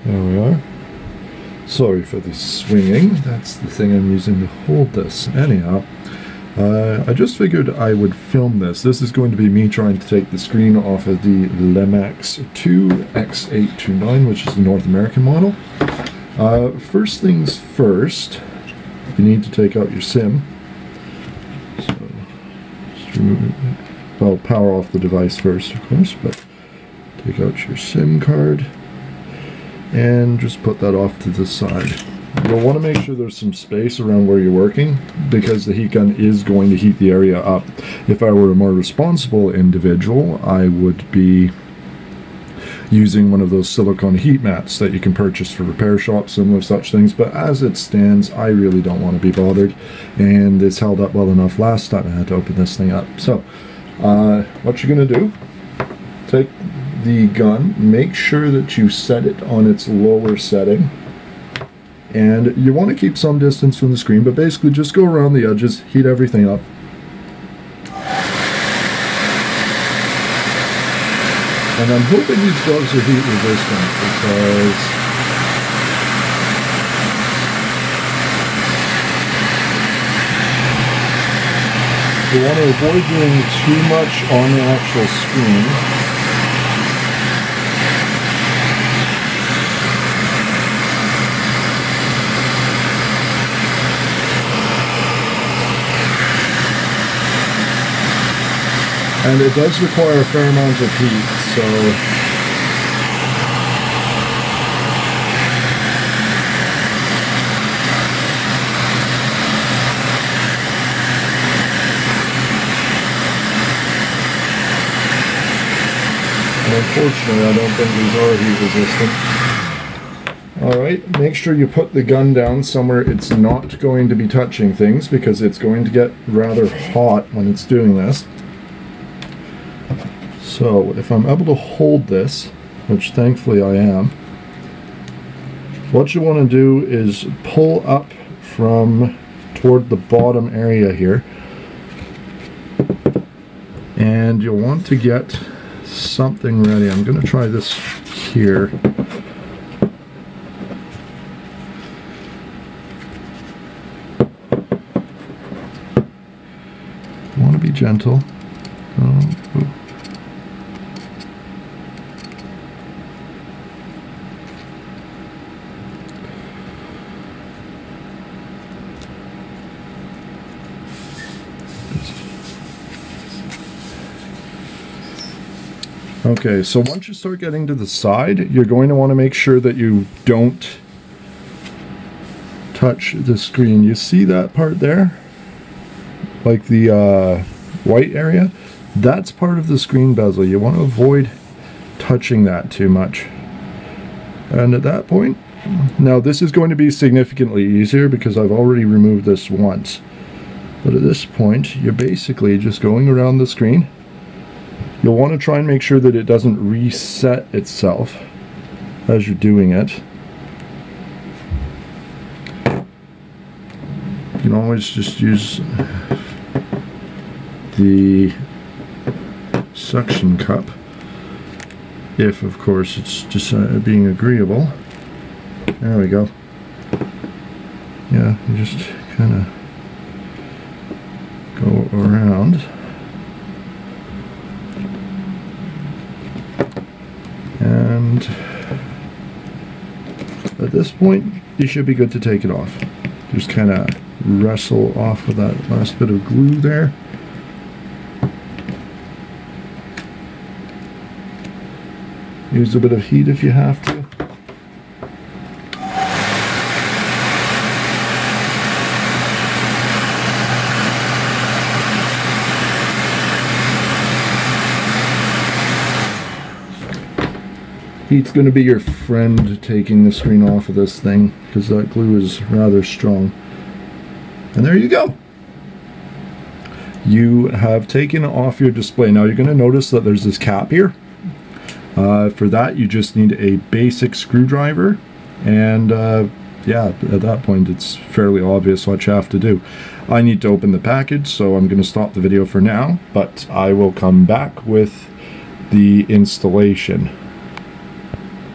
There we are. Sorry for the swinging. That's the thing I'm using to hold this. Anyhow, I just figured I would film this. This is going to be me trying to take the screen off of the Lemax 2 x829, which is the North American model. First things first, you need to take out your SIM. So, just remove it. Well, power off the device first, of course, but take out your SIM card and just put that off to the side. You'll want to make sure there's some space around where you're working, because the heat gun is going to heat the area up. If I were a more responsible individual, I would be using one of those silicone heat mats that you can purchase for repair shops, similar such things, but as it stands, I really don't want to be bothered, and this held up well enough last time I had to open this thing up. So what you're going to do, take the gun, make sure that you set it on its lower setting, and you want to keep some distance from the screen, but basically just go around the edges, heat everything up. And I'm hoping these gloves are heat resistant, because you want to avoid doing too much on the actual screen. And it does require a fair amount of heat, so and unfortunately I don't think these are heat resistant. Alright, make sure you put the gun down somewhere it's not going to be touching things, because it's going to get rather hot when it's doing this. So if I'm able to hold this, which thankfully I am, what you want to do is pull up from toward the bottom area here, and you'll want to get something ready. I'm going to try this here. You want to be gentle. Okay, so once you start getting to the side, you're going to want to make sure that you don't touch the screen. You see that part there? Like the white area? That's part of the screen bezel. You want to avoid touching that too much. And at that point, now this is going to be significantly easier because I've already removed this once. But at this point, you're basically just going around the screen. You'll want to try and make sure that it doesn't reset itself as you're doing it. You can always just use the suction cup, if of course it's just being agreeable. There we go. Yeah, you just kind of go around. And at this point, you should be good to take it off. Just kind of wrestle off with that last bit of glue there. Use a bit of heat if you have to. Heat's going to be your friend taking the screen off of this thing, because that glue is rather strong. And there you go. You have taken off your display. Now you're going to notice that there's this cap here. For that you just need a basic screwdriver, and yeah, at that point it's fairly obvious what you have to do. I need to open the package, so I'm going to stop the video for now, but I will come back with the installation.